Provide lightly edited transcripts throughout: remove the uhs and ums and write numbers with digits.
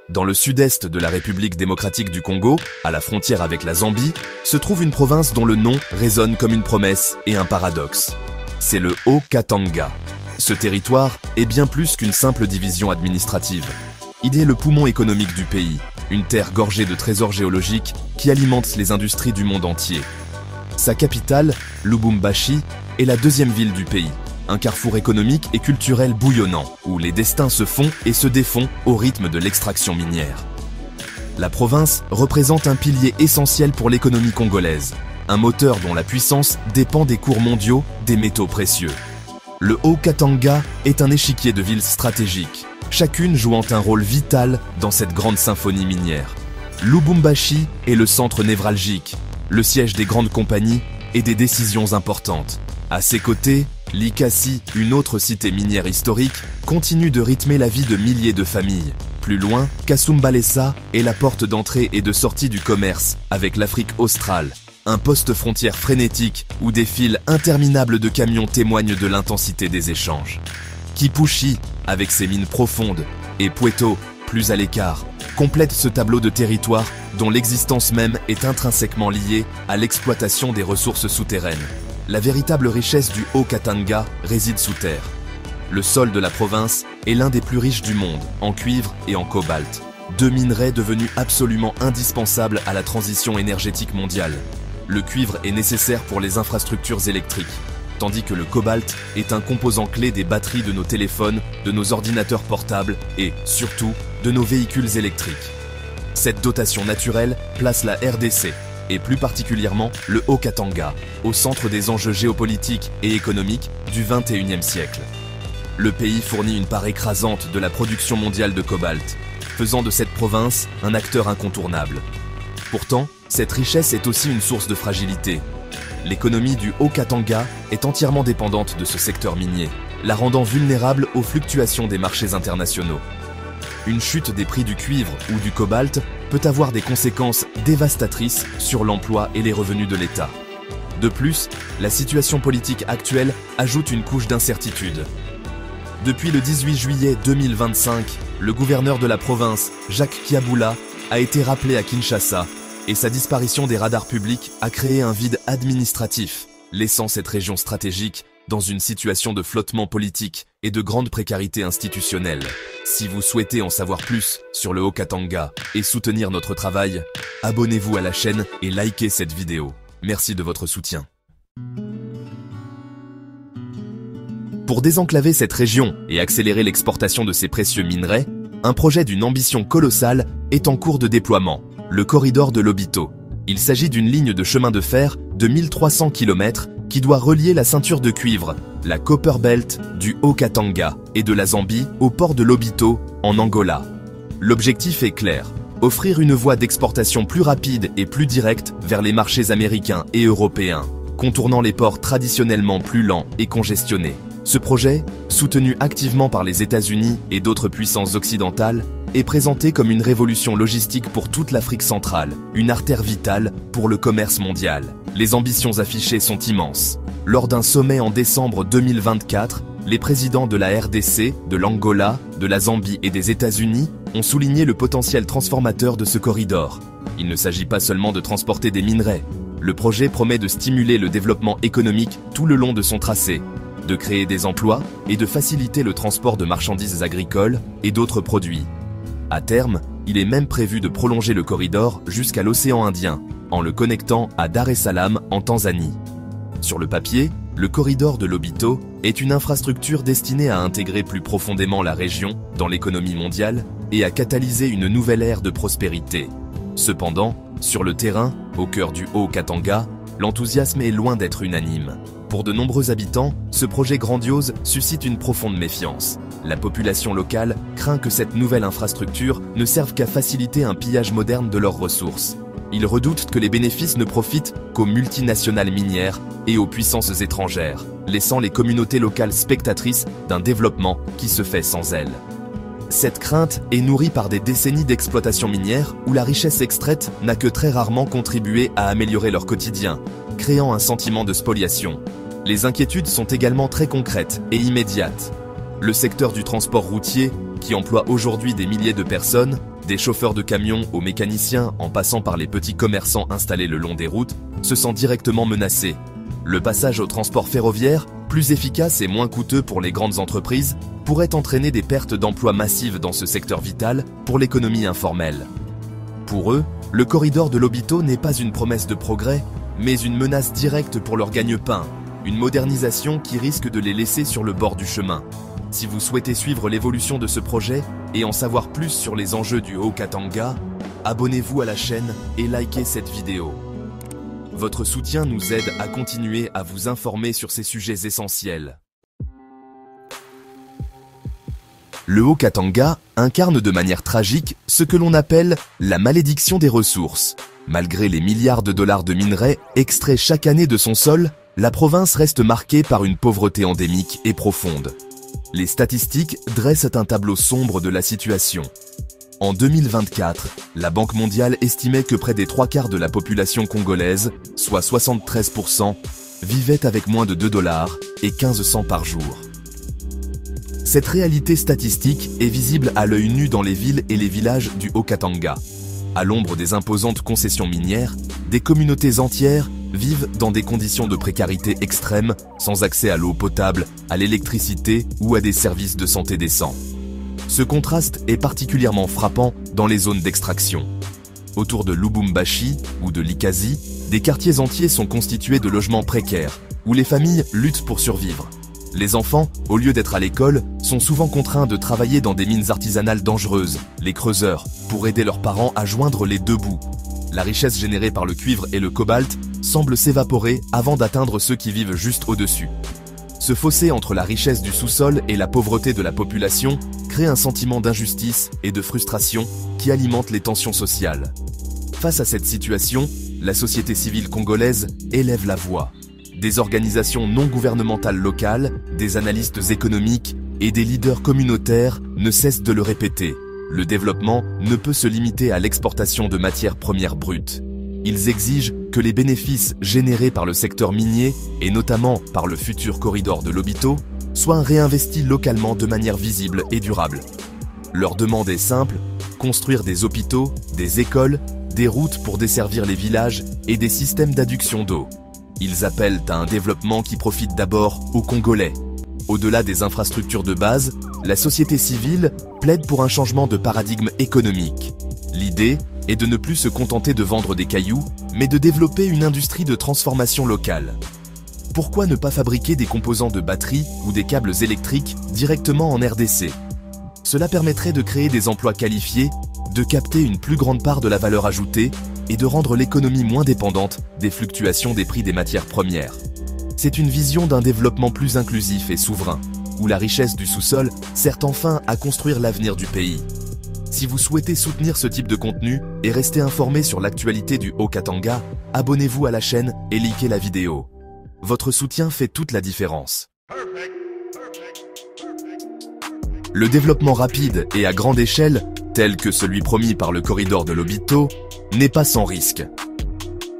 Dans le sud-est de la République démocratique du Congo, à la frontière avec la Zambie, se trouve une province dont le nom résonne comme une promesse et un paradoxe. C'est le Haut-Katanga. Ce territoire est bien plus qu'une simple division administrative. Il est le poumon économique du pays, une terre gorgée de trésors géologiques qui alimente les industries du monde entier. Sa capitale, Lubumbashi, est la deuxième ville du pays. Un carrefour économique et culturel bouillonnant, où les destins se font et se défont au rythme de l'extraction minière. La province représente un pilier essentiel pour l'économie congolaise, un moteur dont la puissance dépend des cours mondiaux des métaux précieux. Le Haut-Katanga est un échiquier de villes stratégiques, chacune jouant un rôle vital dans cette grande symphonie minière. Lubumbashi est le centre névralgique, le siège des grandes compagnies et des décisions importantes. À ses côtés, Likasi, une autre cité minière historique, continue de rythmer la vie de milliers de familles. Plus loin, Kasumbalesa est la porte d'entrée et de sortie du commerce avec l'Afrique australe, un poste frontière frénétique où des files interminables de camions témoignent de l'intensité des échanges. Kipushi, avec ses mines profondes, et Pweto, plus à l'écart, complètent ce tableau de territoire dont l'existence même est intrinsèquement liée à l'exploitation des ressources souterraines. La véritable richesse du Haut-Katanga réside sous terre. Le sol de la province est l'un des plus riches du monde, en cuivre et en cobalt. Deux minerais devenus absolument indispensables à la transition énergétique mondiale. Le cuivre est nécessaire pour les infrastructures électriques, tandis que le cobalt est un composant clé des batteries de nos téléphones, de nos ordinateurs portables et, surtout, de nos véhicules électriques. Cette dotation naturelle place la RDC, et plus particulièrement le Haut-Katanga, au centre des enjeux géopolitiques et économiques du XXIe siècle. Le pays fournit une part écrasante de la production mondiale de cobalt, faisant de cette province un acteur incontournable. Pourtant, cette richesse est aussi une source de fragilité. L'économie du Haut-Katanga est entièrement dépendante de ce secteur minier, la rendant vulnérable aux fluctuations des marchés internationaux. Une chute des prix du cuivre ou du cobalt peut avoir des conséquences dévastatrices sur l'emploi et les revenus de l'État. De plus, la situation politique actuelle ajoute une couche d'incertitude. Depuis le 18 juillet 2025, le gouverneur de la province, Jacques Kiabula, a été rappelé à Kinshasa et sa disparition des radars publics a créé un vide administratif, laissant cette région stratégique dans une situation de flottement politique et de grande précarité institutionnelle. Si vous souhaitez en savoir plus sur le Haut-Katanga et soutenir notre travail, abonnez-vous à la chaîne et likez cette vidéo. Merci de votre soutien. Pour désenclaver cette région et accélérer l'exportation de ces précieux minerais, un projet d'une ambition colossale est en cours de déploiement, le corridor de Lobito. Il s'agit d'une ligne de chemin de fer de 1300 km qui doit relier la ceinture de cuivre, la Copper Belt du Haut-Katanga et de la Zambie au port de Lobito, en Angola. L'objectif est clair, offrir une voie d'exportation plus rapide et plus directe vers les marchés américains et européens, contournant les ports traditionnellement plus lents et congestionnés. Ce projet, soutenu activement par les États-Unis et d'autres puissances occidentales, est présenté comme une révolution logistique pour toute l'Afrique centrale, une artère vitale pour le commerce mondial. Les ambitions affichées sont immenses. Lors d'un sommet en décembre 2024, les présidents de la RDC, de l'Angola, de la Zambie et des États-Unis ont souligné le potentiel transformateur de ce corridor. Il ne s'agit pas seulement de transporter des minerais. Le projet promet de stimuler le développement économique tout le long de son tracé, de créer des emplois et de faciliter le transport de marchandises agricoles et d'autres produits. À terme, il est même prévu de prolonger le corridor jusqu'à l'océan Indien, en le connectant à Dar es Salaam en Tanzanie. Sur le papier, le corridor de Lobito est une infrastructure destinée à intégrer plus profondément la région dans l'économie mondiale et à catalyser une nouvelle ère de prospérité. Cependant, sur le terrain, au cœur du Haut-Katanga, l'enthousiasme est loin d'être unanime. Pour de nombreux habitants, ce projet grandiose suscite une profonde méfiance. La population locale craint que cette nouvelle infrastructure ne serve qu'à faciliter un pillage moderne de leurs ressources. Ils redoutent que les bénéfices ne profitent qu'aux multinationales minières et aux puissances étrangères, laissant les communautés locales spectatrices d'un développement qui se fait sans elles. Cette crainte est nourrie par des décennies d'exploitation minière où la richesse extraite n'a que très rarement contribué à améliorer leur quotidien, créant un sentiment de spoliation. Les inquiétudes sont également très concrètes et immédiates. Le secteur du transport routier, qui emploie aujourd'hui des milliers de personnes, Des chauffeurs de camions aux mécaniciens, en passant par les petits commerçants installés le long des routes, se sentent directement menacés. Le passage au transport ferroviaire, plus efficace et moins coûteux pour les grandes entreprises, pourrait entraîner des pertes d'emplois massives dans ce secteur vital pour l'économie informelle. Pour eux, le corridor de Lobito n'est pas une promesse de progrès, mais une menace directe pour leur gagne-pain, une modernisation qui risque de les laisser sur le bord du chemin. Si vous souhaitez suivre l'évolution de ce projet et en savoir plus sur les enjeux du Haut-Katanga, abonnez-vous à la chaîne et likez cette vidéo. Votre soutien nous aide à continuer à vous informer sur ces sujets essentiels. Le Haut-Katanga incarne de manière tragique ce que l'on appelle la malédiction des ressources. Malgré les milliards de dollars de minerais extraits chaque année de son sol, la province reste marquée par une pauvreté endémique et profonde. Les statistiques dressent un tableau sombre de la situation. En 2024, la Banque mondiale estimait que près des 3/4 de la population congolaise, soit 73%, vivait avec moins de 2 dollars et 15 cents par jour. Cette réalité statistique est visible à l'œil nu dans les villes et les villages du Haut-Katanga. À l'ombre des imposantes concessions minières, des communautés entières vivent dans des conditions de précarité extrême, sans accès à l'eau potable, à l'électricité ou à des services de santé décents. Ce contraste est particulièrement frappant dans les zones d'extraction. Autour de Lubumbashi ou de Likazi, des quartiers entiers sont constitués de logements précaires, où les familles luttent pour survivre. Les enfants, au lieu d'être à l'école, sont souvent contraints de travailler dans des mines artisanales dangereuses, les creuseurs, pour aider leurs parents à joindre les deux bouts. La richesse générée par le cuivre et le cobalt semble s'évaporer avant d'atteindre ceux qui vivent juste au-dessus. Ce fossé entre la richesse du sous-sol et la pauvreté de la population crée un sentiment d'injustice et de frustration qui alimente les tensions sociales. Face à cette situation, la société civile congolaise élève la voix. Des organisations non gouvernementales locales, des analystes économiques et des leaders communautaires ne cessent de le répéter. Le développement ne peut se limiter à l'exportation de matières premières brutes. Ils exigent que les bénéfices générés par le secteur minier, et notamment par le futur corridor de Lobito, soient réinvestis localement de manière visible et durable. Leur demande est simple, construire des hôpitaux, des écoles, des routes pour desservir les villages et des systèmes d'adduction d'eau. Ils appellent à un développement qui profite d'abord aux Congolais. Au-delà des infrastructures de base, la société civile plaide pour un changement de paradigme économique. L'idée est de ne plus se contenter de vendre des cailloux, mais de développer une industrie de transformation locale. Pourquoi ne pas fabriquer des composants de batteries ou des câbles électriques directement en RDC? Cela permettrait de créer des emplois qualifiés, de capter une plus grande part de la valeur ajoutée et de rendre l'économie moins dépendante des fluctuations des prix des matières premières. C'est une vision d'un développement plus inclusif et souverain, où la richesse du sous-sol sert enfin à construire l'avenir du pays. Si vous souhaitez soutenir ce type de contenu et rester informé sur l'actualité du Haut-Katanga, abonnez-vous à la chaîne et likez la vidéo. Votre soutien fait toute la différence. Le développement rapide et à grande échelle, tel que celui promis par le corridor de Lobito, n'est pas sans risque.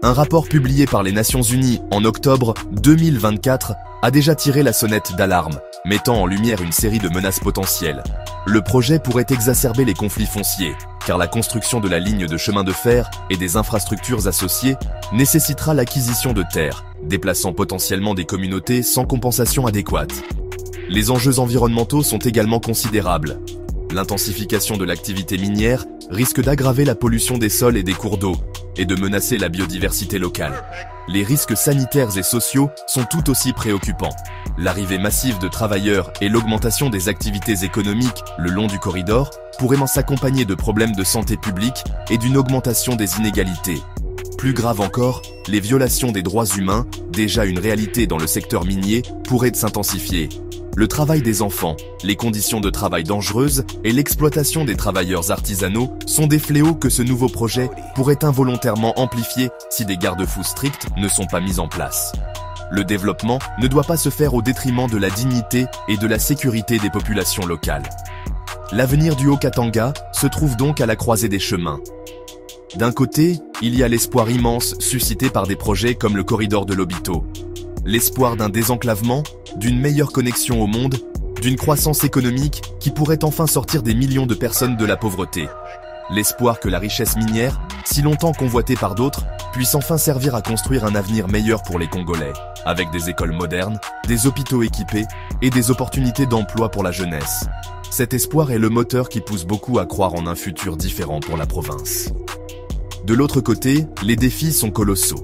Un rapport publié par les Nations Unies en octobre 2024 a déjà tiré la sonnette d'alarme, mettant en lumière une série de menaces potentielles. Le projet pourrait exacerber les conflits fonciers, car la construction de la ligne de chemin de fer et des infrastructures associées nécessitera l'acquisition de terres, déplaçant potentiellement des communautés sans compensation adéquate. Les enjeux environnementaux sont également considérables. L'intensification de l'activité minière risque d'aggraver la pollution des sols et des cours d'eau, et de menacer la biodiversité locale. Les risques sanitaires et sociaux sont tout aussi préoccupants. L'arrivée massive de travailleurs et l'augmentation des activités économiques le long du corridor pourraient s'accompagner de problèmes de santé publique et d'une augmentation des inégalités. Plus grave encore, les violations des droits humains, déjà une réalité dans le secteur minier, pourraient s'intensifier. Le travail des enfants, les conditions de travail dangereuses et l'exploitation des travailleurs artisanaux sont des fléaux que ce nouveau projet pourrait involontairement amplifier si des garde-fous stricts ne sont pas mis en place. Le développement ne doit pas se faire au détriment de la dignité et de la sécurité des populations locales. L'avenir du Haut-Katanga se trouve donc à la croisée des chemins. D'un côté, il y a l'espoir immense suscité par des projets comme le corridor de Lobito. L'espoir d'un désenclavement, d'une meilleure connexion au monde, d'une croissance économique qui pourrait enfin sortir des millions de personnes de la pauvreté. l'espoir que la richesse minière, si longtemps convoitée par d'autres, puisse enfin servir à construire un avenir meilleur pour les Congolais, avec des écoles modernes, des hôpitaux équipés et des opportunités d'emploi pour la jeunesse. Cet espoir est le moteur qui pousse beaucoup à croire en un futur différent pour la province. De l'autre côté, les défis sont colossaux.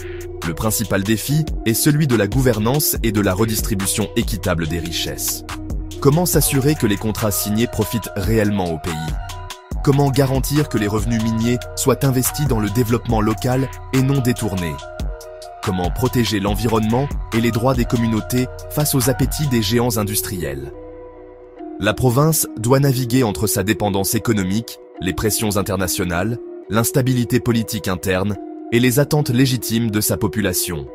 Le principal défi est celui de la gouvernance et de la redistribution équitable des richesses. Comment s'assurer que les contrats signés profitent réellement au pays? Comment garantir que les revenus miniers soient investis dans le développement local et non détournés? Comment protéger l'environnement et les droits des communautés face aux appétits des géants industriels? La province doit naviguer entre sa dépendance économique, les pressions internationales, l'instabilité politique interne et les attentes légitimes de sa population.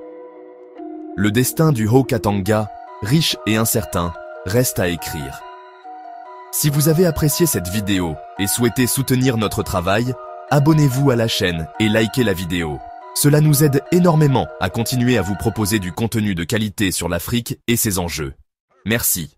Le destin du Haut-Katanga, riche et incertain, reste à écrire. Si vous avez apprécié cette vidéo et souhaitez soutenir notre travail, abonnez-vous à la chaîne et likez la vidéo. Cela nous aide énormément à continuer à vous proposer du contenu de qualité sur l'Afrique et ses enjeux. Merci.